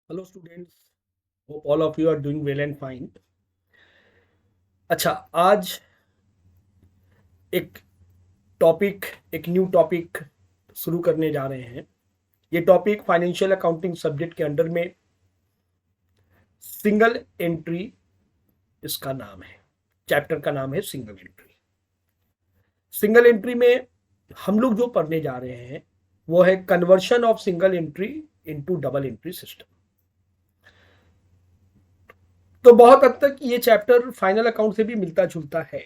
Hello students, hope all of you are doing well and fine. अच्छा, आज एक एक न्यू टॉपिक शुरू करने जा रहे हैं। ये टॉपिक फाइनेंशियल अकाउंटिंग सब्जेक्ट के अंडर में सिंगल एंट्री इसका नाम है। चैप्टर का नाम है सिंगल एंट्री। सिंगल एंट्री में हम लोग जो पढ़ने जा रहे हैं वो है conversion of single entry into double entry system. तो बहुत हद तक ये चैप्टर फाइनल अकाउंट से भी मिलता जुलता है।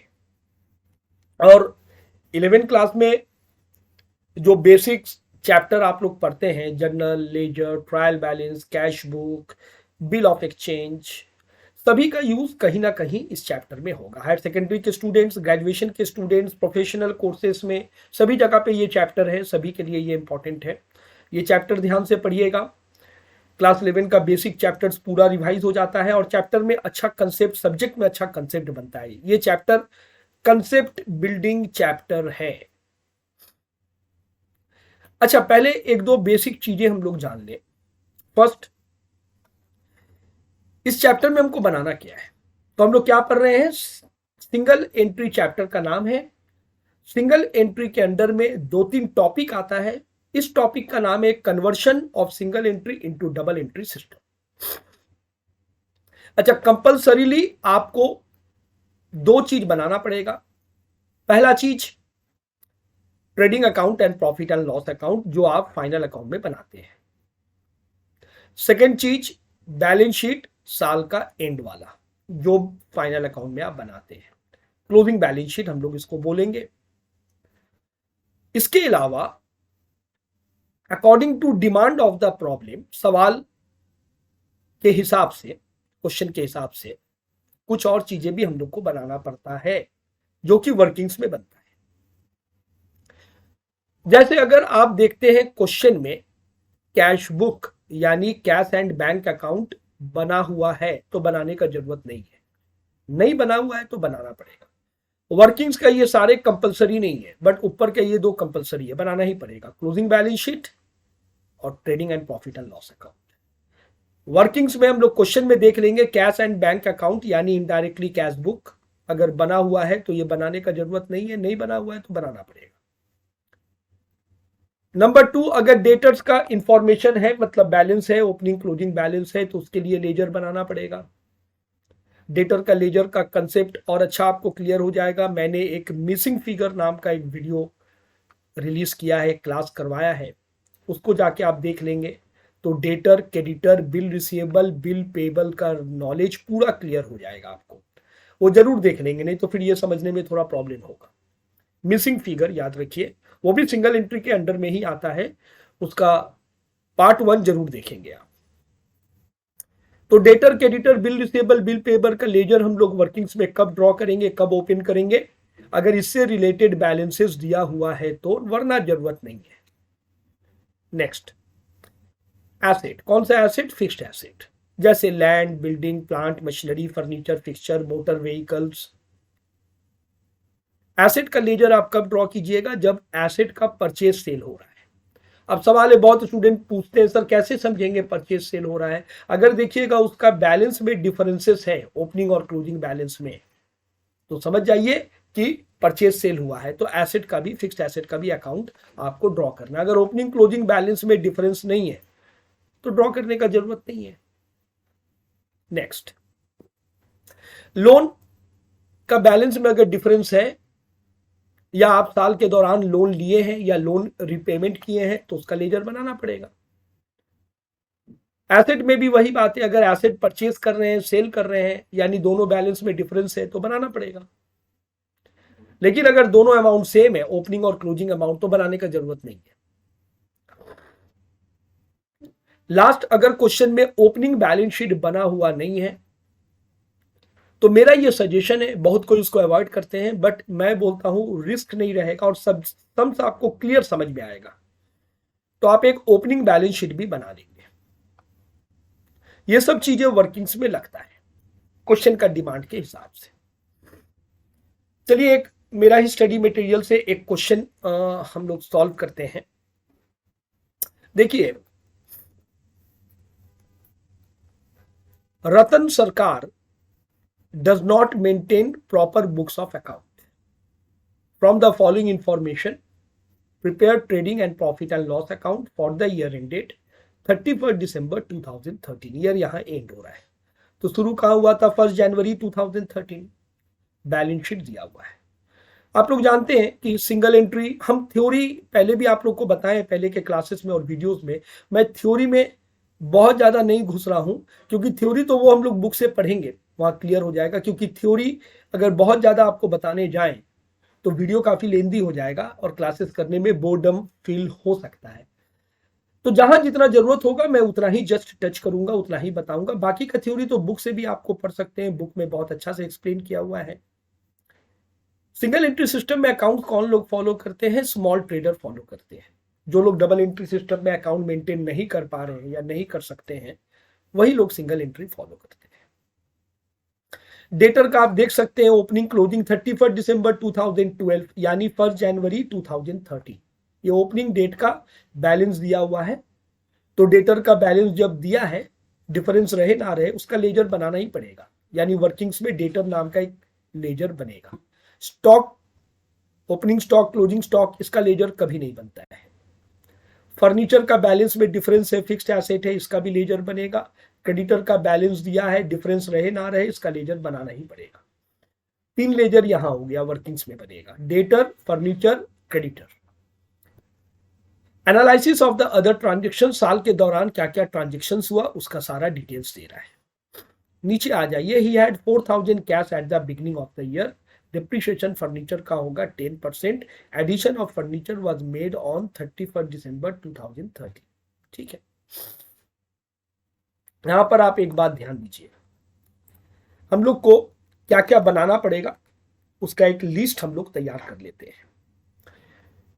और 11th क्लास में जो बेसिक चैप्टर आप लोग पढ़ते हैं, journal, ledger, trial balance, cash book, bill of exchange, सभी का यूज कहीं ना कहीं इस चैप्टर में होगा। हायर सेकेंडरी के स्टूडेंट्स, ग्रेजुएशन के स्टूडेंट्स, प्रोफेशनल कोर्सेज में सभी जगह पे ये चैप्टर है, सभी के लिए ये इंपॉर्टेंट है। ये चैप्टर ध्यान से पढ़िएगा। क्लास 11 का बेसिक चैप्टर्स पूरा रिवाइज हो जाता है और चैप्टर में अच्छा कंसेप्ट, सब्जेक्ट में अच्छा कंसेप्ट बनता है। ये चैप्टर कंसेप्ट बिल्डिंग चैप्टर है। अच्छा, पहले एक दो बेसिक चीजें हम लोग जान लें। फर्स्ट, इस चैप्टर में हमको बनाना क्या है। तो हम लोग क्या पढ़ रहे हैं, सिंगल एंट्री चैप्टर का नाम है। सिंगल एंट्री के अंदर में दो तीन टॉपिक आता है। इस टॉपिक का नाम है conversion of single entry into double entry system. अच्छा, कंपल्सरीली आपको दो चीज बनाना पड़ेगा। पहला चीज trading account and profit and loss account, जो आप फाइनल अकाउंट में बनाते हैं। सेकेंड चीज बैलेंस शीट, साल का एंड वाला, जो फाइनल अकाउंट में आप बनाते हैं। क्लोजिंग बैलेंस शीट हम लोग इसको बोलेंगे। इसके अलावा according to demand of the problem, सवाल के हिसाब से, क्वेश्चन के हिसाब से कुछ और चीजें भी हम लोग को बनाना पड़ता है, जो कि वर्किंग्स में बनता है। जैसे अगर आप देखते हैं क्वेश्चन में कैश बुक यानी कैश एंड बैंक अकाउंट बना हुआ है तो बनाने का जरूरत नहीं है। नहीं बना हुआ है तो बनाना पड़ेगा। वर्किंग्स का ये सारे कंपलसरी नहीं है, बट ऊपर के ये दो कंपलसरी है, बनाना ही पड़ेगा। क्लोजिंग बैलेंस शीट और trading and profit and loss account. Workings में हम लोग क्वेश्चन में देख लेंगे कैश एंड बैंक अकाउंट यानी इनडायरेक्टली कैश बुक। अगर बना हुआ है तो ये बनाने का जरूरत नहीं है, नहीं बना हुआ है तो बनाना पड़ेगा। नंबर 2, अगर डेटर्स का इंफॉर्मेशन है, मतलब बैलेंस है, ओपनिंग क्लोजिंग बैलेंस है, तो उसके लिए लेजर बनाना पड़ेगा। डेटर का लेजर का कंसेप्ट और अच्छा आपको क्लियर हो जाएगा। मैंने एक मिसिंग फिगर नाम का एक वीडियो रिलीज किया है, क्लास करवाया है, उसको जाके आप देख लेंगे तो debtor, creditor, bill receivable, bill payable का नॉलेज पूरा क्लियर हो जाएगा आपको। वो जरूर देख लेंगे, नहीं तो फिर ये समझने में थोड़ा प्रॉब्लम होगा। मिसिंग फिगर याद रखिए, वो भी सिंगल एंट्री के अंडर में ही आता है। उसका पार्ट 1 जरूर देखेंगे आप। तो debtor, creditor, bill receivable, bill payable का लेजर हम लोग वर्किंग्स में कब ड्रॉ करेंगे, कब ओपन करेंगे, अगर इससे रिलेटेड बैलेंसेस दिया हुआ है तो, वरना जरूरत नहीं है। Next, asset. कौन सा एसेट? फिक्स्ड एसेट, जैसे land, building, plant, machinery, furniture, fixture, motor vehicles. Asset का लेजर आप कब ड्रॉ कीजिएगा? जब एसेट का परचेज सेल हो रहा है। अब सवाल है, बहुत स्टूडेंट पूछते हैं सर कैसे समझेंगे परचेज सेल हो रहा है। अगर देखिएगा उसका बैलेंस में डिफरेंसेस है ओपनिंग और क्लोजिंग बैलेंस में, तो समझ जाइए कि परचेज सेल हुआ है। तो एसेट का भी, फिक्स्ड एसेट का भी अकाउंट आपको ड्रॉ करना। अगर ओपनिंग क्लोजिंग बैलेंस में डिफरेंस नहीं है तो ड्रॉ करने का जरूरत नहीं है। नेक्स्ट, लोन का बैलेंस में अगर डिफरेंस है, या आप साल के दौरान लोन लिए हैं या लोन रिपेमेंट किए हैं, तो उसका लेजर बनाना पड़ेगा। एसेट में भी वही बात है, अगर एसेट परचेज कर रहे हैं, सेल कर रहे हैं, यानी दोनों बैलेंस में डिफरेंस है तो बनाना पड़ेगा। लेकिन अगर दोनों अमाउंट सेम है, ओपनिंग और क्लोजिंग अमाउंट, तो बनाने का जरूरत नहीं है। लास्ट, अगर क्वेश्चन में ओपनिंग बैलेंस शीट बना हुआ नहीं है तो मेरा ये सजेशन है, बहुत कोई इसको अवॉइड करते हैं, बट मैं बोलता हूं रिस्क नहीं रहेगा और सब सम्स आपको क्लियर समझ में आएगा, तो आप एक ओपनिंग बैलेंस शीट भी बना लेंगे। ये सब चीजें वर्किंग्स में लगता है क्वेश्चन का डिमांड के हिसाब से। चलिए, एक मेरा ही स्टडी मटेरियल से एक क्वेश्चन हम लोग सॉल्व करते हैं। देखिए, रतन सरकार does not maintain proper books of account. From the following information, prepare trading and profit and loss account for the year ended 31st December 2013. Year यहाँ एंड हो रहा है, तो शुरू कहाँ हुआ था? 1 जनवरी 2013। बैलेंस शीट दिया हुआ है। आप लोग जानते हैं कि सिंगल एंट्री, हम थ्योरी पहले भी आप लोग को बताएं पहले के क्लासेस में और वीडियोस में। मैं थ्योरी में बहुत ज़्यादा नहीं घुस रहा हूं, क्योंकि थ्योरी तो वो हम लोग बुक से पढ़ेंगे, वहां क्लियर हो जाएगा। क्योंकि थ्योरी अगर बहुत ज़्यादा आपको बताने जाएं तो वीडियो काफ़ी लेंदी हो जाएगा और क्लासेस करने में बोर्डम फील हो सकता है। तो जहां जितना जरूरत होगा मैं उतना ही जस्ट टच करूंगा, उतना ही बताऊंगा। बाकी का थ्योरी तो बुक से भी आपको पढ़ सकते हैं, बुक में बहुत अच्छा से एक्सप्लेन किया हुआ है। सिंगल एंट्री सिस्टम में अकाउंट कौन लोग फॉलो करते हैं? स्मॉल ट्रेडर फॉलो करते हैं। जो लोग डबल एंट्री सिस्टम में अकाउंट मेंटेन नहीं कर पा रहे हैं या नहीं कर सकते हैं, वही लोग सिंगल एंट्री फॉलो करते हैं। डेटर का आप देख सकते हैं, ओपनिंग क्लोजिंग 31 दिसंबर 2012 यानी 1 जनवरी 2013, ये ओपनिंग डेट का बैलेंस दिया हुआ है। तो डेटर का बैलेंस जब दिया है, डिफरेंस रहे ना रहे, उसका लेजर बनाना ही पड़ेगा, यानी वर्किंग्स में डेटर नाम का एक लेजर बनेगा। Stock, opening stock, closing stock, इसका लेजर कभी नहीं बनता है। फर्नीचर का बैलेंस में डिफरेंस है, फिक्स्ड एसेट है, इसका भी लेजर बनेगा। क्रेडिटर का बैलेंस दिया है, डिफरेंस रहे ना रहे, इसका लेजर बनाना ही पड़ेगा। 3 लेजर यहां हो गया, वर्किंग्स में बनेगा, debtor, furniture, creditor. Analysis of the other transaction, साल के दौरान क्या क्या ट्रांजेक्शन हुआ उसका सारा डिटेल्स दे रहा है। नीचे आ जाइए, he had 4000 cash at the beginning of the year. Depreciation furniture का होगा 10%। Addition of furniture was made on 31 December 2013। ठीक है, यहां पर आप एक बात ध्यान दीजिए, हम लोग को क्या क्या बनाना पड़ेगा उसका एक लिस्ट हम लोग तैयार कर लेते हैं।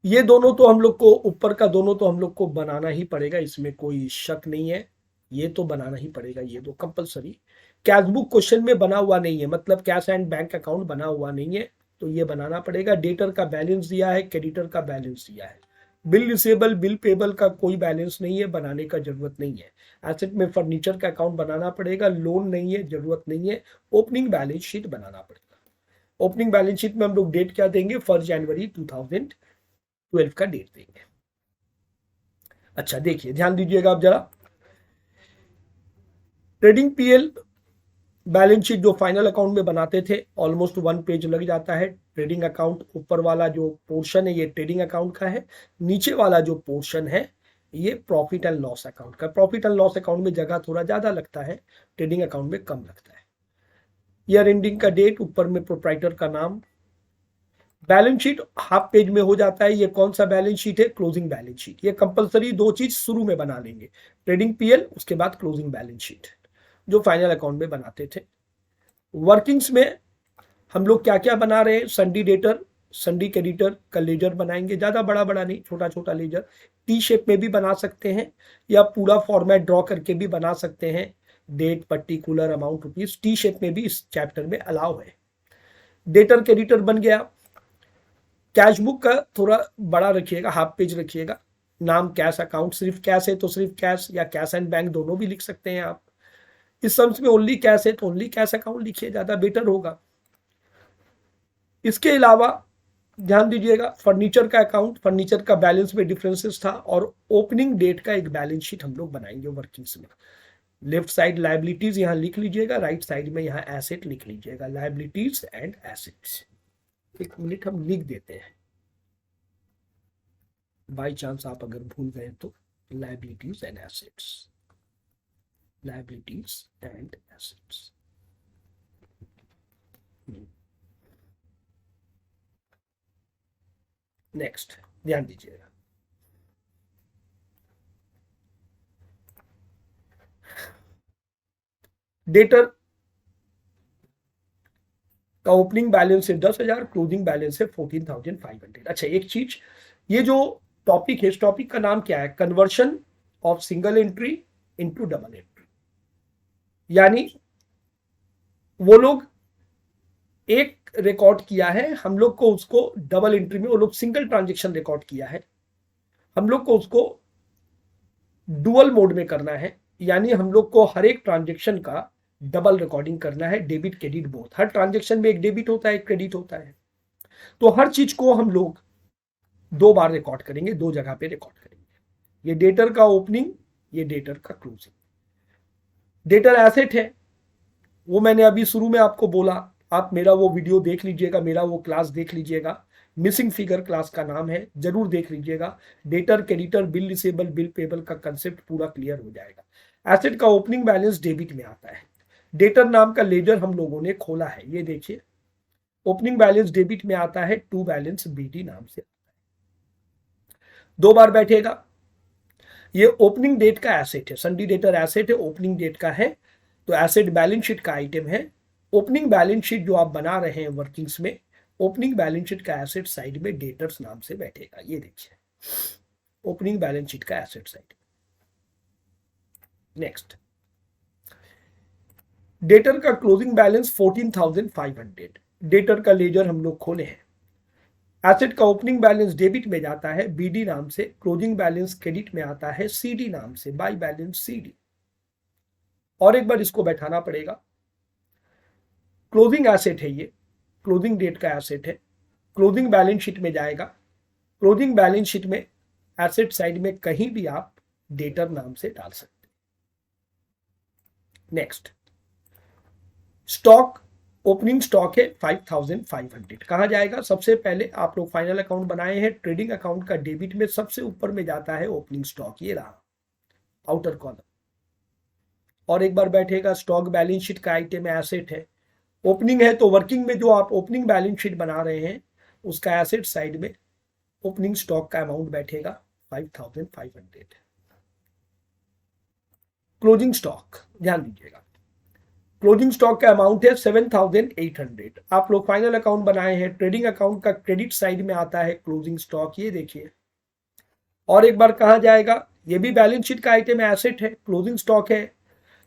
ये दोनों तो हम लोग को, ऊपर का दोनों तो हम लोग को बनाना ही पड़ेगा, इसमें कोई शक नहीं है, ये तो बनाना ही पड़ेगा, ये तो कंपलसरी। कैश बुक क्वेश्चन में बना हुआ नहीं है, मतलब कैश एंड बैंक अकाउंट बना हुआ नहीं है, तो ये बनाना पड़ेगा। डेटर का बैलेंस दिया है, क्रेडिटर का बैलेंस दिया है। बिल रिसेबल, बिल पेबल का कोई बैलेंस नहीं है, बनाने का जरूरत नहीं है। एसेट में फर्नीचर का अकाउंट बनाना पड़ेगा, लोन नहीं है, जरूरत नहीं है। ओपनिंग बैलेंस शीट बनाना पड़ेगा। ओपनिंग बैलेंस शीट में हम लोग डेट क्या देंगे? 1 जनवरी 2012 का डेट देंगे। अच्छा देखिए, ध्यान दीजिएगा आप जरा, ट्रेडिंग पीएल बैलेंस शीट जो फाइनल अकाउंट में बनाते थे, ऑलमोस्ट 1 पेज लग जाता है। ट्रेडिंग अकाउंट, ऊपर वाला जो पोर्शन है ये ट्रेडिंग अकाउंट का है, नीचे वाला जो पोर्शन है ये प्रॉफिट एंड लॉस अकाउंट का। प्रॉफिट एंड लॉस अकाउंट में जगह थोड़ा ज्यादा लगता है, ट्रेडिंग अकाउंट में कम लगता है। ईयर एंडिंग का डेट, ऊपर में प्रोप्राइटर का नाम। बैलेंस शीट हाफ पेज में हो जाता है। ये कौन सा बैलेंस शीट है? Closing balance sheet. ये कंपलसरी 2 चीज शुरू में बना लेंगे, ट्रेडिंग पीएल, उसके बाद क्लोजिंग बैलेंस शीट जो फाइनल अकाउंट में बनाते थे। वर्किंग्स में हम लोग क्या क्या बना रहे हैं? संडी डेटर, संडी क्रेडिटर का लेजर बनाएंगे, ज्यादा बड़ा बड़ा नहीं, छोटा छोटा लेजर। टी शेप में भी बना सकते हैं या पूरा फॉर्मेट ड्रॉ करके भी बना सकते हैं। Date, particular amount rupees, T shape में भी इस चैप्टर में अलाउ है। डेटर क्रेडिटर बन गया। कैश बुक का थोड़ा बड़ा रखिएगा, हाफ पेज रखिएगा। नाम कैश अकाउंट, सिर्फ कैश है तो सिर्फ कैश, या कैश एंड बैंक दोनों भी लिख सकते हैं आप। इस सम्स में ओनली कैश है तो ओनली कैश अकाउंट लिखिए, ज्यादा बेटर होगा। इसके अलावा ध्यान दीजिएगा, फर्नीचर का अकाउंट, फर्नीचर का बैलेंस में डिफरेंसेस था, और ओपनिंग डेट का एक बैलेंस शीट हम लोग बनाएंगे वर्किंग्स में। लेफ्ट साइड लायबिलिटीज यहां लिख लीजिएगा, राइट साइड में यहां एसेट लिख लीजिएगा, लायबिलिटीज एंड एसेट्स। 1 मिनट हम लिख देते हैं, बाई चांस आप अगर भूल गए तो। Liabilities and assets, liabilities and assets. Next ध्यान दीजिएगा, डेटर का ओपनिंग बैलेंस है 10,000, क्लोजिंग बैलेंस है 14,500। अच्छा एक चीज, ये जो टॉपिक है, इस टॉपिक का नाम क्या है? Conversion of single entry into double entry. यानी वो लोग एक रिकॉर्ड किया है, हम लोग को उसको डबल एंट्री में, वो लोग सिंगल ट्रांजेक्शन रिकॉर्ड किया है, हम लोग को उसको डुअल मोड में करना है। यानी हम लोग को हर एक ट्रांजेक्शन का डबल रिकॉर्डिंग करना है, डेबिट क्रेडिट बोथ। हर ट्रांजेक्शन में एक डेबिट होता है, एक क्रेडिट होता है, तो हर चीज को हम लोग 2 बार रिकॉर्ड करेंगे, 2 जगह पे रिकॉर्ड करेंगे। ये डेटर का ओपनिंग, ये डेटर का क्लोजिंग। डेटर एसेट है, वो मैंने अभी शुरू में आपको बोला, आप मेरा वो वीडियो देख लीजिएगा, मेरा वो क्लास देख लीजिएगा, मिसिंग फिगर क्लास का नाम है, जरूर देख लीजिएगा। Debtor, creditor, bill receivable, bill payable का कंसेप्ट पूरा क्लियर हो जाएगा। एसेट का ओपनिंग बैलेंस डेबिट में आता है। डेटर नाम का लेजर हम लोगों ने खोला है, ये देखिए, ओपनिंग बैलेंस डेबिट में आता है, टू बैलेंस बीडी नाम से 2 बार बैठेगा। ये ओपनिंग डेट का एसेट है, संडे डेटर एसेट है, ओपनिंग डेट का है, तो एसेट बैलेंस शीट का आइटम है। ओपनिंग बैलेंस शीट जो आप बना रहे हैं वर्किंग्स में, ओपनिंग बैलेंस शीट का एसेट साइड में डेटर्स नाम से बैठेगा। ये देखिए, ओपनिंग बैलेंस शीट का एसेट साइड। नेक्स्ट, डेटर का क्लोजिंग बैलेंस 14,500। डेटर का लेजर हम लोग खोले हैं। एसेट का ओपनिंग बैलेंस डेबिट में जाता है, बीडी नाम से। क्लोजिंग बैलेंस क्रेडिट में आता है, सीडी नाम से, बाई बैलेंस सीडी। और एक बार इसको बैठाना पड़ेगा। क्लोजिंग एसेट है ये, क्लोजिंग डेट का एसेट है, क्लोजिंग बैलेंस शीट में जाएगा। क्लोजिंग बैलेंस शीट में एसेट साइड में कहीं भी आप डेटर नाम से डाल सकते हैं। नेक्स्ट, स्टॉक, ओपनिंग स्टॉक है 5,500। कहां जाएगा? सबसे पहले आप लोग फाइनल अकाउंट बनाए हैं, ट्रेडिंग अकाउंट का डेबिट में सबसे ऊपर में जाता है ओपनिंग स्टॉक, ये रहा आउटर कॉलम। और एक बार बैठेगा, स्टॉक बैलेंस शीट का आइटम एसेट है, ओपनिंग है तो वर्किंग में जो आप ओपनिंग बैलेंस शीट बना रहे हैं उसका एसेट साइड में ओपनिंग स्टॉक का अमाउंट बैठेगा 5,500। क्लोजिंग स्टॉक, ध्यान दीजिएगा, क्लोजिंग स्टॉक का अमाउंट है 7,800। आप लोग फाइनल अकाउंट बनाए हैं, ट्रेडिंग अकाउंट का क्रेडिट साइड में आता है क्लोजिंग स्टॉक, ये देखिए। और एक बार कहां जाएगा? ये भी बैलेंस शीट का आइटम एसेट है, क्लोजिंग स्टॉक है,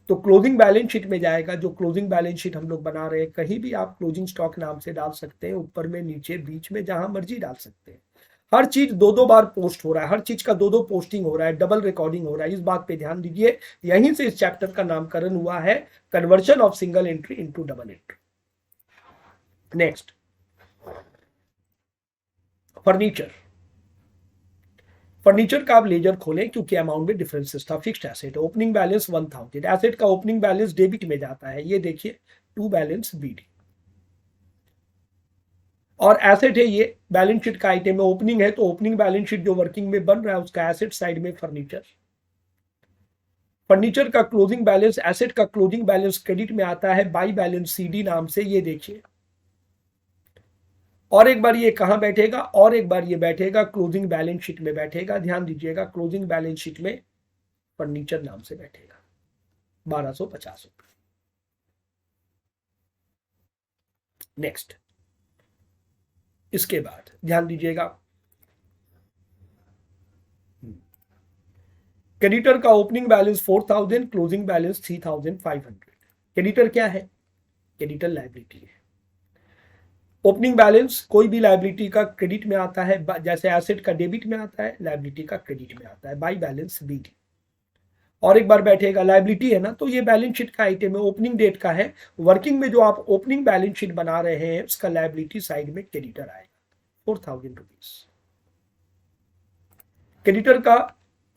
तो क्लोजिंग बैलेंस शीट में जाएगा। जो क्लोजिंग बैलेंस शीट हम लोग बना रहे हैं, कहीं भी आप क्लोजिंग स्टॉक नाम से डाल सकते हैं, ऊपर में, नीचे, बीच में, जहां मर्जी डाल सकते हैं। हर चीज 2-2 बार पोस्ट हो रहा है, हर चीज का 2-2 पोस्टिंग हो रहा है, डबल रिकॉर्डिंग हो रहा है, इस बात पे ध्यान दीजिए। यहीं से इस चैप्टर का नामकरण हुआ है, conversion of single entry into double entry. Next, furniture. Furniture का आप लेजर खोलें, क्योंकि अमाउंट में डिफरेंसेस था। Fixed asset, opening balance 1,000। Asset का ओपनिंग बैलेंस डेबिट में जाता है, ये देखिए, टू बैलेंस बीडी। और एसेट है ये, बैलेंस शीट का आइटम है, ओपनिंग है तो ओपनिंग बैलेंस शीट जो वर्किंग में बन रहा है उसका एसेट साइड में फर्नीचर। फर्नीचर का क्लोजिंग बैलेंस, एसेट का क्लोजिंग बैलेंस क्रेडिट में आता है, बाई बैलेंस सीडी नाम से, ये देखिए। और एक बार ये कहां बैठेगा? और एक बार ये बैठेगा क्लोजिंग बैलेंस शीट में बैठेगा। ध्यान दीजिएगा, क्लोजिंग बैलेंस शीट में फर्नीचर नाम से बैठेगा, 1,250 रुपये। नेक्स्ट, इसके बाद ध्यान दीजिएगा, क्रेडिटर का opening balance 4,000, closing balance 3,500। Creditor क्या है? क्रेडिटर लायबिलिटी है। ओपनिंग बैलेंस कोई भी लायबिलिटी का क्रेडिट में आता है, जैसे एसेट का डेबिट में आता है, लायबिलिटी का क्रेडिट में आता है, बाई बैलेंस बीडी। और एक बार बैठेगा, लायबिलिटी है ना, तो ये बैलेंस शीट का आइटम है, ओपनिंग डेट का है, वर्किंग में जो आप ओपनिंग बैलेंस शीट बना रहे हैं उसका लायबिलिटी साइड में क्रेडिटर आएगा, 4,000 रुपीज। क्रेडिटर का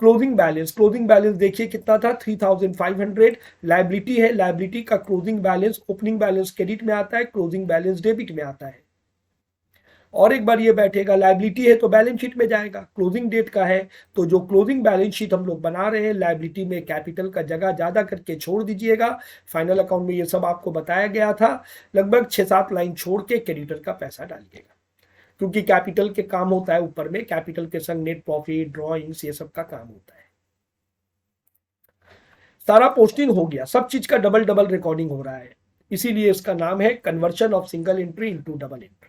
क्लोजिंग बैलेंस, क्लोजिंग बैलेंस देखिए कितना था, 3,500। लायबिलिटी है, लायबिलिटी का closing balance, opening balance credit में आता है, क्लोजिंग बैलेंस डेबिट में आता है। और एक बार ये बैठेगा, लायबिलिटी है तो बैलेंस शीट में जाएगा, क्लोजिंग डेट का है तो जो क्लोजिंग बैलेंस शीट हम लोग बना रहे हैं, लायबिलिटी में कैपिटल का जगह ज्यादा करके छोड़ दीजिएगा। फाइनल अकाउंट में ये सब आपको बताया गया था, लगभग 6-7 लाइन छोड़ के क्रेडिटर का पैसा डालिएगा, क्योंकि कैपिटल के काम होता है ऊपर में, कैपिटल के संग नेट प्रॉफिट, ड्रॉइंग्स, ये सब का काम होता है। सारा पोस्टिंग हो गया, सब चीज का डबल डबल रिकॉर्डिंग हो रहा है, इसीलिए इसका नाम है conversion of single entry into double entry.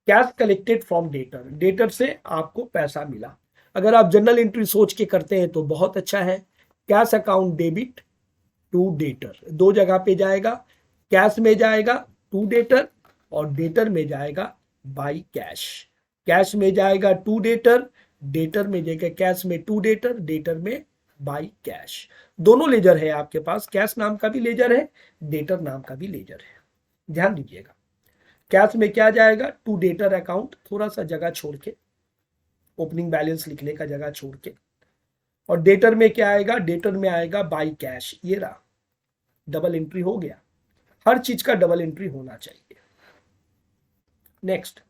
Cash collected from debtor, debtor से आपको पैसा मिला। अगर आप जनरल एंट्री सोच के करते हैं तो बहुत अच्छा है। Cash account debit to debtor, 2 जगह पे जाएगा, कैश में जाएगा टू डेटर और डेटर में जाएगा बाई कैश। कैश में जाएगा टू डेटर, डेटर में जाएगा, कैश में टू डेटर, डेटर में बाई कैश। दोनों लेजर है आपके पास, कैश नाम का भी लेजर है, डेटर नाम का भी लेजर है। ध्यान दीजिएगा, कैश में क्या जाएगा, टू डेटर अकाउंट, थोड़ा सा जगह छोड़ के, ओपनिंग बैलेंस लिखने का जगह छोड़ के, और डेटर में क्या आएगा, डेटर में आएगा बाई कैश। ये रहा, डबल एंट्री हो गया। हर चीज का डबल एंट्री होना चाहिए। Next,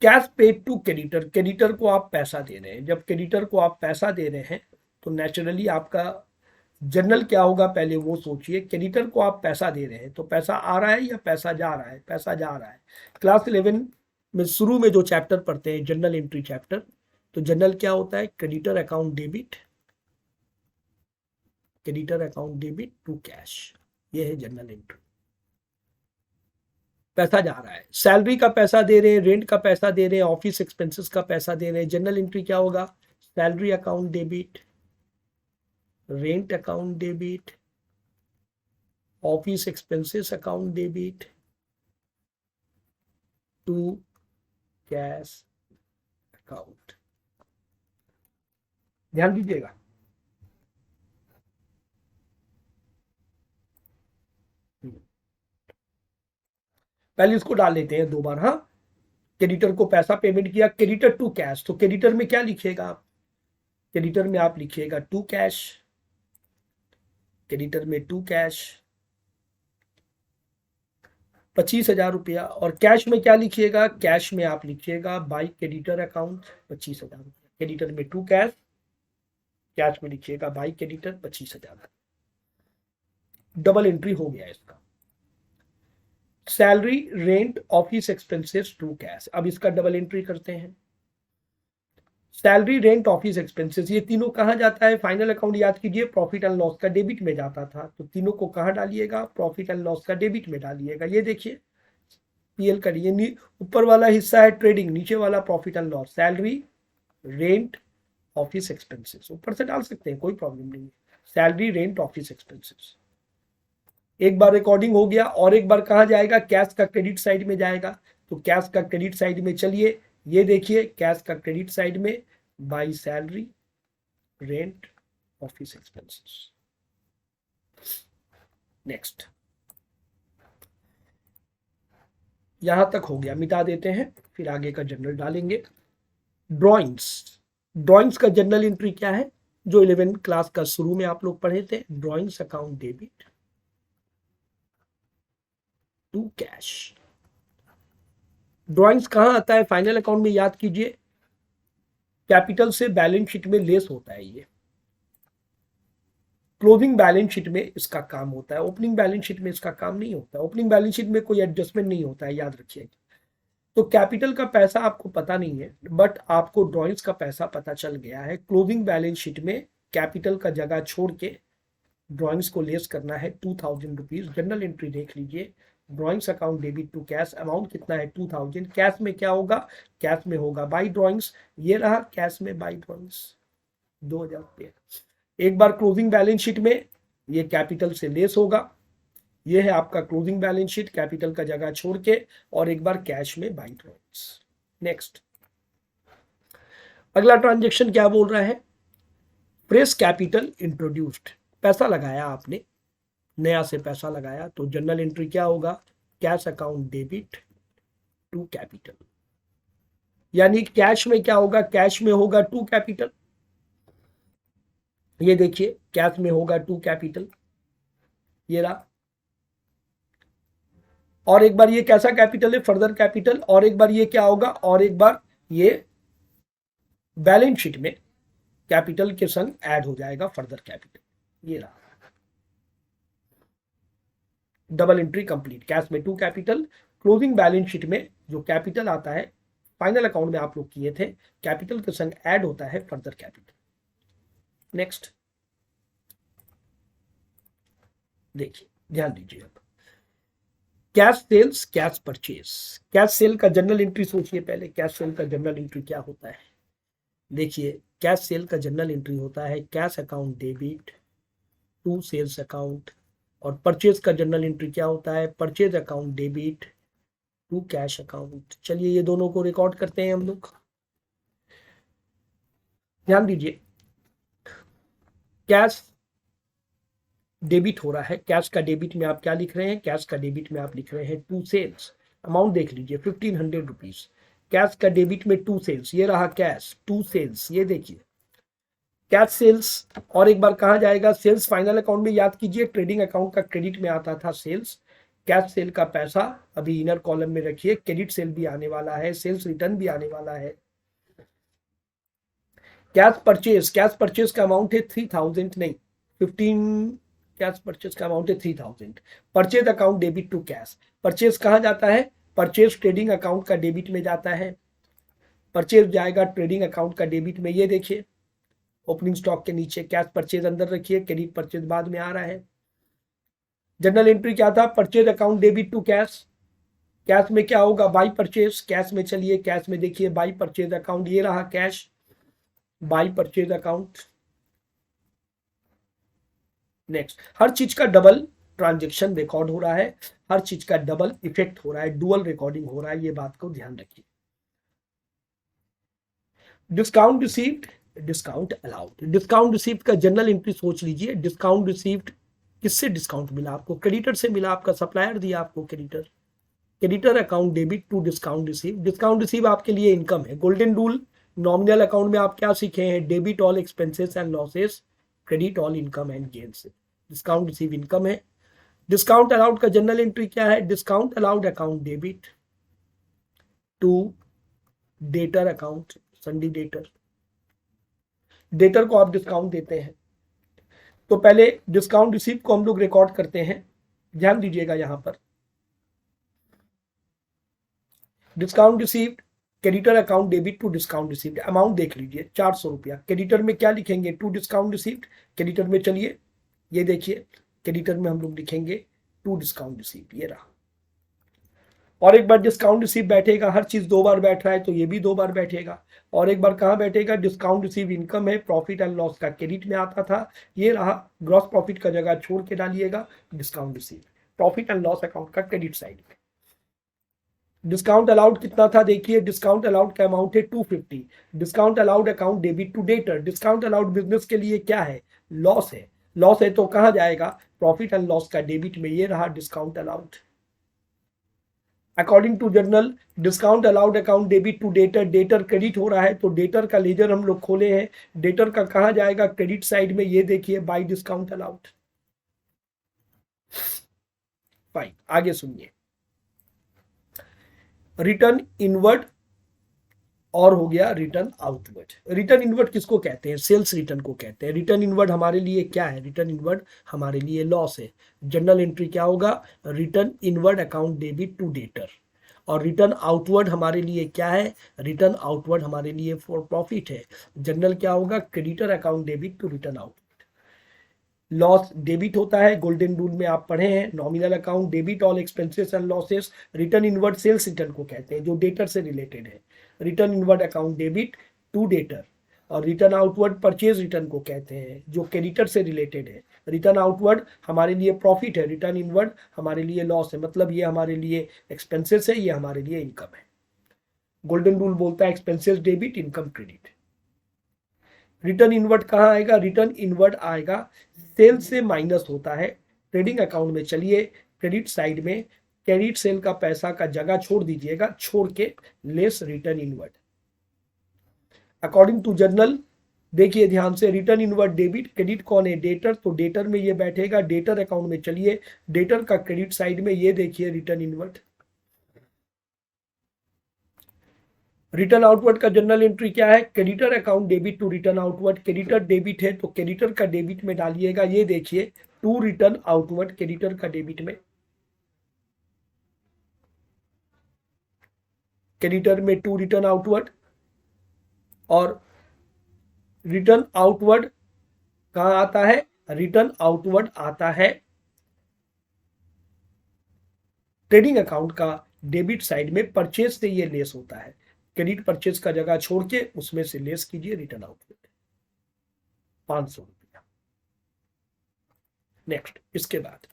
cash paid to creditor. Creditor को आप पैसा दे रहे हैं, जब क्रेडिटर को आप पैसा दे रहे हैं तो नेचुरली आपका जनरल क्या होगा, पहले वो सोचिए। क्रेडिटर को आप पैसा दे रहे हैं तो पैसा आ रहा है या पैसा जा रहा है, पैसा जा रहा है। क्लास 11 में शुरू में जो चैप्टर पढ़ते हैं, जनरल एंट्री चैप्टर, तो जनरल क्या होता है, creditor account debit, creditor account debit to cash, ये है जनरल एंट्री। पैसा जा रहा है, सैलरी का पैसा दे रहे हैं, रेंट का पैसा दे रहे हैं, ऑफिस एक्सपेंसेस का पैसा दे रहे हैं। जनरल एंट्री क्या होगा, salary account debit, rent account debit, office expenses account debit to cash account. ध्यान दीजिएगा, पहले इसको डाल लेते हैं दो बार। हाँ, क्रेडिटर को पैसा पेमेंट किया, क्रेडिटर टू कैश, तो क्रेडिटर में क्या लिखिएगा आप, क्रेडिटर में आप लिखिएगा टू कैश, क्रेडिटर में टू कैश 25,000 रुपया, और कैश में क्या लिखिएगा, कैश में आप लिखिएगा बाई क्रेडिटर अकाउंट 25,000 रुपया। क्रेडिटर में टू कैश, कैश में लिखिएगा बाई क्रेडिटर 25,000। डबल एंट्री हो गया इसका। Salary, rent, office expenses to cash, अब इसका डबल एंट्री करते हैं। सैलरी, रेंट, ऑफिस एक्सपेंसेस, ये तीनों कहाँ जाता है, फाइनल अकाउंट याद कीजिए, प्रॉफिट एंड लॉस का डेबिट में जाता था, तो तीनों को कहाँ डालिएगा, प्रॉफिट एंड लॉस का डेबिट में डालिएगा। ये देखिए पीएल का, ये ऊपर वाला हिस्सा है ट्रेडिंग, नीचे वाला profit and loss, salary, rent, office expenses, ऊपर से डाल सकते हैं, कोई प्रॉब्लम नहीं है। Salary, rent, office expenses. एक बार रिकॉर्डिंग हो गया, और एक बार कहाँ जाएगा, कैश का क्रेडिट साइड में जाएगा। तो कैश का क्रेडिट साइड में चलिए, ये देखिए कैश का क्रेडिट साइड में by salary, rent, office expenses. Next, यहां तक हो गया, मिटा देते हैं, फिर आगे का जनरल डालेंगे। ड्राइंग्स, ड्राइंग्स का जनरल एंट्री क्या है, जो 11 क्लास का शुरू में आप लोग पढ़े थे, drawings account debit to cash. Drawings कहां आता है, फाइनल अकाउंट में, याद कीजिए कैपिटल से बैलेंस शीट में लेस होता है। ये क्लोजिंग बैलेंस शीट में इसका काम होता है, ओपनिंग बैलेंस शीट में इसका काम नहीं होता। ओपनिंग बैलेंस शीट में कोई एडजस्टमेंट नहीं होता है, याद रखिएगा। तो कैपिटल का पैसा आपको पता नहीं है, बट आपको ड्राइंग्स का पैसा पता चल गया है। क्लोजिंग बैलेंस शीट में कैपिटल का जगह छोड़ के ड्राइंग्स को लेस करना है 2,000 रुपीज। जनरल एंट्री देख लीजिए, drawings account debit to cash, amount कितना है 2,000। कैश में क्या होगा, कैश में होगा बाई ड्राइंग्स, ये रहा कैश में बाई ड्राइंग्स 2,000 रुपये। एक बार क्लोजिंग बैलेंस शीट में ये कैपिटल से लेस होगा, ये है आपका क्लोजिंग बैलेंस शीट कैपिटल का जगह छोड़ के, और एक बार कैश में बाई ड्राइंग्स। नेक्स्ट, अगला ट्रांजेक्शन क्या बोल रहा है, फ्रेश कैपिटल इंट्रोड्यूस्ड, पैसा लगाया आपने, नया से पैसा लगाया, तो जनरल एंट्री क्या होगा, cash account debit to capital. यानी कैश में क्या होगा, कैश में होगा टू कैपिटल, ये देखिए कैश में होगा टू कैपिटल, ये रहा। और एक बार ये कैसा कैपिटल है, फर्दर कैपिटल, और एक बार ये क्या होगा, और एक बार ये बैलेंस शीट में कैपिटल के संग ऐड हो जाएगा फर्दर कैपिटल, ये रहा। डबल एंट्री कंप्लीट, कैश में to capital, closing balance sheet में जो कैपिटल आता है फाइनल अकाउंट में आप लोग किए थे, कैपिटल के संग ऐड होता है फर्दर कैपिटल। नेक्स्ट, देखिए ध्यान दीजिए, अब cash sales, cash purchase. Cash sale का जनरल एंट्री सोचिए पहले, कैश सेल का जनरल एंट्री क्या होता है, देखिए कैश सेल का जनरल एंट्री होता है cash account debit to sales account, और परचेज का जनरल एंट्री क्या होता है, purchase account debit to cash account. चलिए ये दोनों को रिकॉर्ड करते हैं हम लोग, ध्यान दीजिए। कैश डेबिट हो रहा है, कैश का डेबिट में आप क्या लिख रहे हैं, कैश का डेबिट में आप लिख रहे हैं टू सेल्स, अमाउंट देख लीजिए 1500 रुपीज, कैश का डेबिट में टू सेल्स, ये रहा कैश टू सेल्स, ये देखिए कैश सेल्स। और एक बार कहा जाएगा सेल्स फाइनल अकाउंट में, याद कीजिए ट्रेडिंग अकाउंट का क्रेडिट में आता था सेल्स, कैश सेल का पैसा अभी इनर कॉलम में रखिए, क्रेडिट सेल भी आने वाला है, सेल्स रिटर्न भी आने वाला है। कैश परचेज का अमाउंट है 3000 नहीं 15, कैश परचेज का अमाउंट है 3000, purchase account debit to cash, purchase कहाँ जाता है, परचेज ट्रेडिंग अकाउंट का डेबिट में जाता है, परचेज जाएगा ट्रेडिंग अकाउंट का डेबिट में, ये देखिए ओपनिंग स्टॉक के नीचे कैश परचेज अंदर रखिए, क्रेडिट परचेज बाद में आ रहा है। जनरल एंट्री क्या था, purchase account debit to cash, cash में क्या होगा बाई परचेज, कैश में चलिए कैश में देखिए बाई परचेज अकाउंट, ये रहा cash by purchase account. Next, हर चीज का डबल ट्रांजेक्शन रिकॉर्ड हो रहा है, हर चीज का डबल इफेक्ट हो रहा है, डुअल रिकॉर्डिंग हो रहा है, ये बात को ध्यान रखिए। Discount received, discount allowed, discount received का जनरल एंट्री सोच लीजिए, डिस्काउंट रिसीव्ड किससे डिस्काउंट मिला आपको, क्रेडिटर से मिला, आपका सप्लायर दिया आपको creditor, creditor account debit to discount receive, discount receive आपके लिए इनकम है। गोल्डन रूल नॉमिनल अकाउंट में आप क्या सीखे हैं, debit all expenses and losses, credit all income and gains, discount receive income है। डिस्काउंट अलाउड का जनरल एंट्री क्या है, discount allowed account debit to debtor account, sundry debtor, debtor को आप डिस्काउंट देते हैं। तो पहले डिस्काउंट रिसीव को हम लोग रिकॉर्ड करते हैं, ध्यान दीजिएगा यहां पर, discount received creditor account debit to discount received, amount देख लीजिए 400 रुपया, क्रेडिटर में क्या लिखेंगे टू डिस्काउंट रिसीव्ड, क्रेडिटर में चलिए ये देखिए क्रेडिटर में हम लोग लिखेंगे टू डिस्काउंट रिसीव्ड, ये रहा। और एक बार डिस्काउंट रिसीव बैठेगा, हर चीज दो बार बैठ रहा है तो ये भी दो बार बैठेगा। और एक बार कहाँ बैठेगा, डिस्काउंट रिसीव इनकम है, प्रॉफिट एंड लॉस का क्रेडिट में आता था, ये रहा, ग्रॉस प्रॉफिट का जगह छोड़ के डालिएगा discount receive, profit and loss account का क्रेडिट साइड में। डिस्काउंट अलाउड कितना था, देखिए डिस्काउंट अलाउड का अमाउंट है 250, discount allowed account debit to debtor, discount allowed business के लिए क्या है, लॉस है, लॉस है तो कहाँ जाएगा, प्रॉफिट एंड लॉस का डेबिट में, ये रहा discount allowed. According to journal discount allowed account debit to debtor, debtor credit हो रहा है तो डेटर का लेजर हम लोग खोले हैं, डेटर का कहाँ जाएगा, क्रेडिट साइड में, ये देखिए बाई डिस्काउंट अलाउड। फाइन, आगे सुनिए, रिटर्न इनवर्ड और हो गया रिटर्न आउटवर्ड। रिटर्न इनवर्ड किसको कहते हैं, सेल्स रिटर्न को कहते हैं। रिटर्न इनवर्ड हमारे लिए क्या है, रिटर्न इनवर्ड हमारे लिए लॉस है। जनरल एंट्री क्या होगा, return inward account debit to debtor. और रिटर्न आउटवर्ड हमारे लिए क्या है, रिटर्न आउटवर्ड हमारे लिए फॉर प्रॉफिट है। जनरल क्या होगा, creditor account debit to return out. Loss debit होता है, गोल्डन रूल में आप पढ़े हैं, nominal account debit all expenses and losses. Return inward sales return को कहते हैं जो डेटर से रिलेटेड है, return inward account debit to debtor. और रिटर्न आउटवर्ड परचेज रिटर्न को कहते हैं जो क्रेडिटर से रिलेटेड है। रिटर्न आउटवर्ड हमारे लिए प्रॉफिट है, रिटर्न इनवर्ड हमारे लिए लॉस है, मतलब ये हमारे लिए एक्सपेंसेस है, ये हमारे लिए इनकम है। गोल्डन रूल बोलता है expenses debit income credit. Return inward कहाँ आएगा, रिटर्न इनवर्ड आएगा सेल से माइनस होता है ट्रेडिंग अकाउंट में। चलिए क्रेडिट साइड में क्रेडिट सेल का पैसा का जगह छोड़ दीजिएगा, छोड़ के less return inward. According to journal देखिए ध्यान से, रिटर्न इनवर्ड डेबिट, क्रेडिट कौन है, डेटर, तो डेटर में ये बैठेगा, डेटर अकाउंट में चलिए डेटर का क्रेडिट साइड में ये देखिए रिटर्न इनवर्ड। रिटर्न आउटवर्ड का जनरल एंट्री क्या है, creditor account debit to return outward. Creditor debit है तो क्रेडिटर का डेबिट में डालिएगा, ये देखिए टू रिटर्न आउटवर्ड, क्रेडिटर का डेबिट में, क्रेडिटर में टू रिटर्न आउटवर्ड। और रिटर्न आउटवर्ड कहां आता है, रिटर्न आउटवर्ड आता है ट्रेडिंग अकाउंट का डेबिट साइड में, परचेज से ये लेस होता है, क्रेडिट परचेज का जगह छोड़ के उसमें से लेस कीजिए रिटर्न आउटवर्ड 500 रुपया। नेक्स्ट, इसके बाद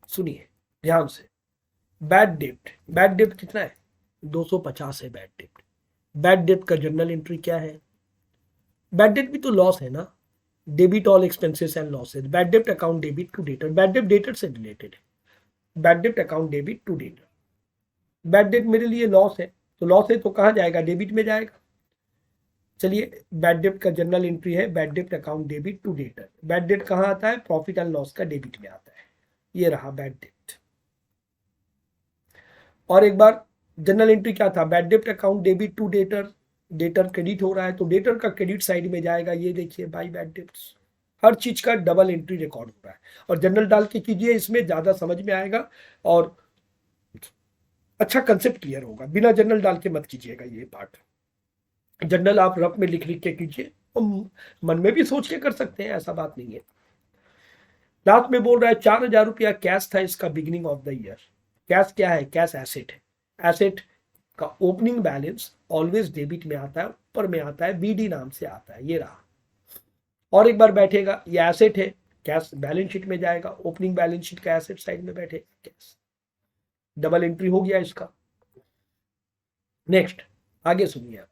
सुनिए ध्यान से, बैड डेप्ट, बैड डेप्ट कितना है 250 है बैड डेप्ट। बैड डेप्ट का जनरल एंट्री क्या है, बैड डेट भी तो लॉस है ना, debit all expenses and losses, bad debt account debit to debtor, bad debt debtor से रिलेटेड है, bad debt account debit to debtor, bad debt मेरे लिए लॉस है, तो लॉस है तो कहाँ जाएगा, डेबिट में जाएगा। चलिए बैड डेट का जनरल एंट्री है bad debt account debit to debtor, bad debt कहाँ आता है, प्रॉफिट एंड लॉस का डेबिट में आता है, ये रहा बैड डेट। और एक बार जनरल एंट्री क्या था, bad debt account debit to debtor, debtor credit हो रहा है तो डेटर का क्रेडिट साइड में जाएगा, ये देखिए बाई बैड डेट्स, हर चीज का डबल एंट्री रिकॉर्ड हो रहा है। और जनरल डाल के कीजिए, इसमें ज्यादा समझ में आएगा और अच्छा कंसेप्ट क्लियर होगा, बिना जनरल डाल के मत कीजिएगा ये पार्ट। जनरल आप रफ में लिख लिख के कीजिए, मन में भी सोच के कर सकते हैं, ऐसा बात नहीं है। लास्ट में बोल रहा है 4,000 रुपया कैश था इसका beginning of the year. Cash क्या है, कैश एसेट है, एसेट का ओपनिंग बैलेंस ऑलवेज डेबिट में आता है, ऊपर में आता है बीडी नाम से आता है, ये रहा। और एक बार बैठेगा, ये एसेट है, कैश बैलेंस शीट में जाएगा, ओपनिंग बैलेंस शीट का एसेट साइड में बैठेगा कैश, डबल एंट्री हो गया इसका। नेक्स्ट आगे सुनिए आप,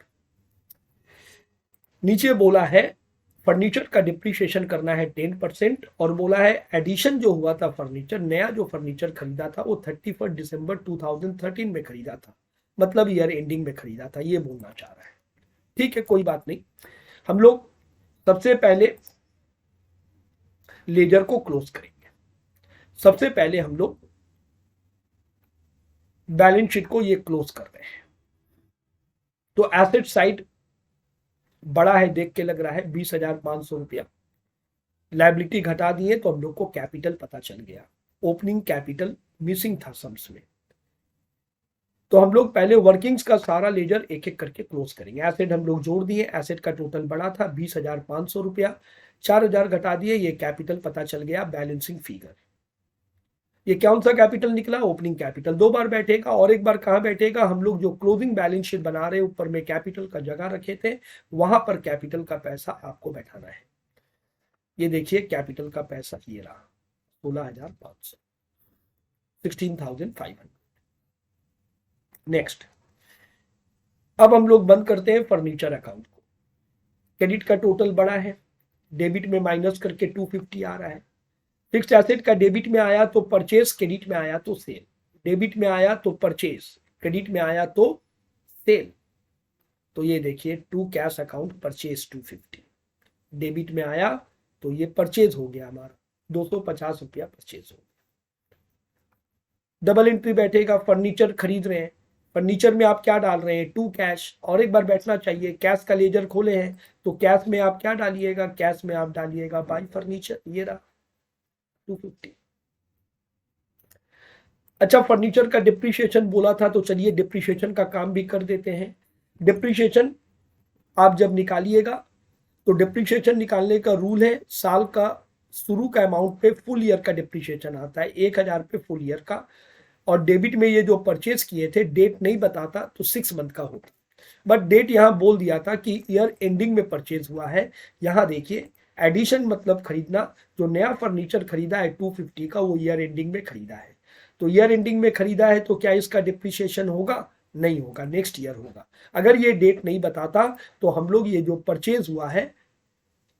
नीचे बोला है फर्नीचर का डिप्रिशिएशन करना है 10%, और बोला है एडिशन जो हुआ था फर्नीचर, नया जो फर्नीचर खरीदा था वो 31 दिसंबर 2013 में खरीदा था, मतलब ईयर एंडिंग में खरीदा था, ये बोलना चाह रहा है। ठीक है, कोई बात नहीं। हम लोग सबसे पहले लेजर को क्लोज करेंगे। सबसे पहले हम लोग बैलेंस शीट को ये क्लोज कर रहे हैं, तो एसेट साइड बड़ा है, देख के लग रहा है 20,500 रुपया, लाइबिलिटी घटा दिए तो हम लोग को कैपिटल पता चल गया, ओपनिंग कैपिटल मिसिंग था सम्स में। तो हम लोग पहले वर्किंग्स का सारा लेजर एक एक करके क्लोज करेंगे। एसेट हम लोग जोड़ दिए, एसेट का टोटल बड़ा था 20,500 रुपया, 4,000 घटा दिए, ये कैपिटल पता चल गया, बैलेंसिंग फिगर। ये कौन सा कैपिटल निकला, ओपनिंग कैपिटल। दो बार बैठेगा, और एक बार कहां बैठेगा, हम लोग जो क्लोजिंग बैलेंस शीट बना रहे ऊपर में कैपिटल का जगह रखे थे, वहां पर कैपिटल का पैसा आपको बैठाना है। ये देखिए कैपिटल का पैसा ये रहा 16,500, 16,500। नेक्स्ट, अब हम लोग बंद करते हैं फर्नीचर अकाउंट को। क्रेडिट का टोटल बड़ा है, डेबिट में माइनस करके 250 आ रहा है। फिक्स्ड एसेट का डेबिट में आया तो परचेज, क्रेडिट में आया तो सेल, डेबिट में आया तो परचेज, क्रेडिट में आया तो सेल। तो ये देखिए to cash account purchase 250, debit में आया तो ये परचेज हो गया हमारा 250 रुपया परचेज हो गया। डबल एंट्री बैठेगा, फर्नीचर खरीद रहे हैं, फर्नीचर में आप क्या डाल रहे हैं, टू कैश। और एक बार बैठना चाहिए, कैश का लेजर खोले हैं तो कैश में आप क्या डालिएगा, कैश में आप डालिएगा बाई फर्नीचर, ये रहा 250। अच्छा, फर्नीचर का डिप्रिशिएशन बोला था, तो चलिए डिप्रिशिएशन का काम भी कर देते हैं। डिप्रिशिएशन आप जब निकालिएगा तो डिप्रिशिएशन निकालने का रूल है, साल का शुरू का अमाउंट पे फुल ईयर का डिप्रिशिएशन आता है, 1,000 पे फुल ईयर का। और डेबिट में ये जो परचेज किए थे, डेट नहीं बताता तो 6 मंथ का होता, बट डेट यहाँ बोल दिया था कि ईयर एंडिंग में परचेज हुआ है। यहाँ देखिए एडिशन मतलब खरीदना, जो नया फर्नीचर खरीदा है 250 का, वो ईयर एंडिंग में खरीदा है। तो ईयर एंडिंग में खरीदा है तो क्या इसका डिप्रिशिएशन होगा, नहीं होगा, नेक्स्ट ईयर होगा। अगर ये डेट नहीं बताता तो हम लोग ये जो परचेज हुआ है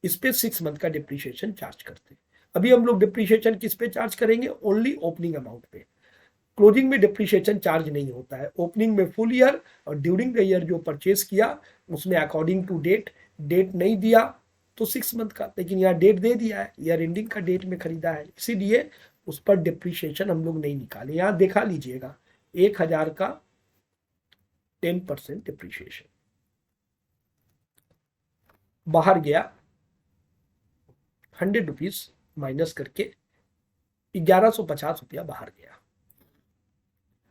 इस पे 6 मंथ का डिप्रिशिएशन चार्ज करते हैं। अभी हम लोग डिप्रिशिएशन किस पे चार्ज करेंगे, ओनली ओपनिंग अमाउंट पे। क्लोजिंग में डिप्रिशिएशन चार्ज नहीं होता है, ओपनिंग में फुल ईयर और ड्यूरिंग द ईयर जो परचेज किया उसमें अकॉर्डिंग टू डेट, डेट नहीं दिया तो 6 मंथ का, लेकिन यहाँ डेट दे दिया है, ईयर एंडिंग का डेट में खरीदा है, इसीलिए उस पर डिप्रिशिएशन हम लोग नहीं निकाले। यहाँ देखा लीजिएगा 1,000 का 10% डिप्रिशिएशन बाहर गया, 100 रुपीज माइनस करके 1,150 रुपया बाहर गया।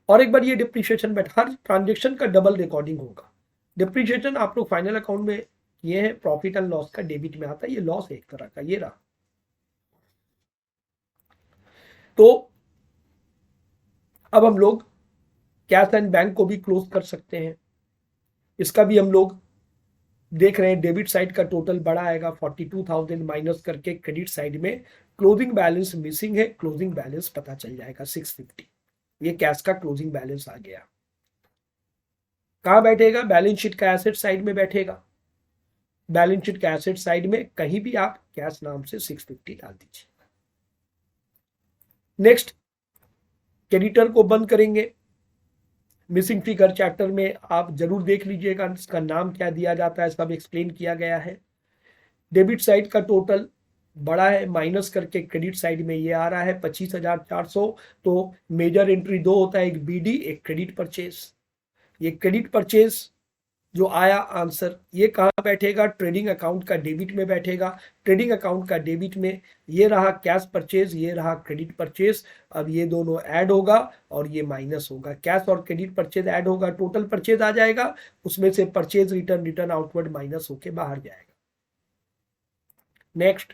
और एक बार ये डिप्रिशिएशन बैठ, हर ट्रांजेक्शन का डबल रिकॉर्डिंग होगा। डिप्रिशिएशन आप लोग फाइनल अकाउंट में, ये है प्रॉफिट एंड लॉस का डेबिट में आता है, ये लॉस है एक तरह का, ये रहा। तो अब हम लोग कैश एंड बैंक को भी क्लोज कर सकते हैं, इसका भी हम लोग देख रहे हैं। डेबिट साइड का टोटल बड़ा आएगा 42,000 माइनस करके, क्रेडिट साइड में क्लोजिंग बैलेंस मिसिंग है, क्लोजिंग बैलेंस पता चल जाएगा 650। ये कैश का क्लोजिंग बैलेंस आ गया। कहां बैठेगा, बैलेंस शीट का एसेट साइड में बैठेगा। बैलेंस शीट का एसेट साइड में कहीं भी आप कैश नाम से 650 डाल दीजिए। नेक्स्ट, क्रेडिटर को बंद करेंगे। मिसिंग फिगर चैप्टर में आप जरूर देख लीजिएगा, इसका नाम क्या दिया जाता है, सब एक्सप्लेन किया गया है। डेबिट साइड का टोटल बड़ा है, माइनस करके क्रेडिट साइड में ये आ रहा है 25,400। तो मेजर एंट्री दो होता है, एक बीडी एक क्रेडिट परचेज। ये क्रेडिट परचेज जो आया आंसर, ये कहाँ बैठेगा, ट्रेडिंग अकाउंट का डेबिट में बैठेगा। ट्रेडिंग अकाउंट का डेबिट में ये रहा कैश परचेज, ये रहा क्रेडिट परचेज। अब ये दोनों ऐड होगा और ये माइनस होगा, कैश और क्रेडिट परचेज ऐड होगा, टोटल परचेज आ जाएगा, उसमें से purchase return, return outward minus होके बाहर जाएगा। नेक्स्ट,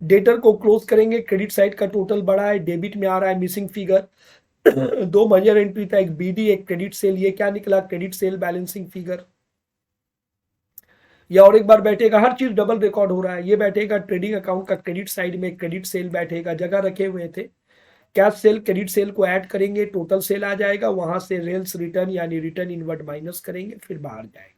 डेटर को क्लोज करेंगे। क्रेडिट साइड का टोटल बड़ा है, डेबिट में आ रहा है मिसिंग फिगर। दो मेजर एंट्री था, एक बीडी एक क्रेडिट सेल, ये क्या निकला, क्रेडिट सेल बैलेंसिंग फिगर। या और एक बार बैठेगा, हर चीज डबल रिकॉर्ड हो रहा है। ये बैठेगा ट्रेडिंग अकाउंट का क्रेडिट साइड में, क्रेडिट सेल बैठेगा, जगह रखे हुए थे। कैश सेल क्रेडिट सेल को ऐड करेंगे, टोटल सेल आ जाएगा, वहां से रेल्स रिटर्न यानी रिटर्न इनवर्ड माइनस करेंगे, फिर बाहर जाएगा।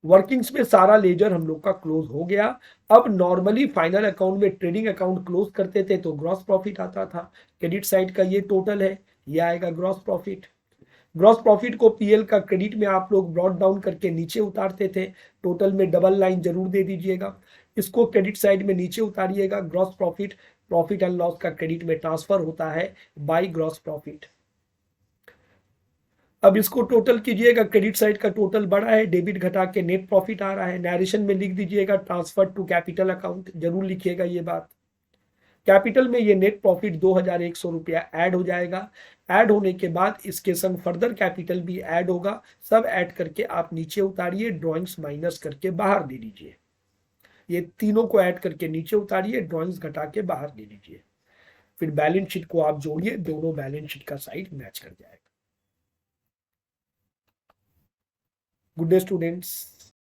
वर्किंग्स में सारा लेजर हम लोग का क्लोज हो गया। अब नॉर्मली फाइनल अकाउंट में ट्रेडिंग अकाउंट क्लोज करते थे तो ग्रॉस प्रॉफिट आता था। क्रेडिट साइड का ये टोटल है, ये आएगा ग्रॉस प्रॉफिट। ग्रॉस प्रॉफिट को पीएल का क्रेडिट में आप लोग ब्रॉड डाउन करके नीचे उतारते थे, टोटल में डबल लाइन जरूर दे दीजिएगा। इसको क्रेडिट साइड में नीचे उतारिएगा। Gross profit profit and loss का क्रेडिट में ट्रांसफर होता है बाय ग्रॉस प्रॉफिट। अब इसको टोटल कीजिएगा, क्रेडिट साइड का टोटल बड़ा है, डेबिट घटा के नेट प्रॉफिट आ रहा है। नैरेशन में लिख दीजिएगा ट्रांसफर टू कैपिटल अकाउंट, जरूर लिखिएगा ये बात। कैपिटल में ये नेट प्रॉफिट 2,100 रुपया ऐड हो जाएगा। ऐड होने के बाद इसके संग फर्दर कैपिटल भी ऐड होगा। सब ऐड करके आप नीचे उतारिए, ड्रॉइंग्स माइनस करके बाहर दे दीजिए। ये तीनों को ऐड करके नीचे उतारिए, ड्रॉइंग्स घटा के बाहर दे दीजिए। फिर बैलेंस शीट को आप जोड़िए, दोनों बैलेंस शीट का साइड मैच कर जाएगा। Good day students.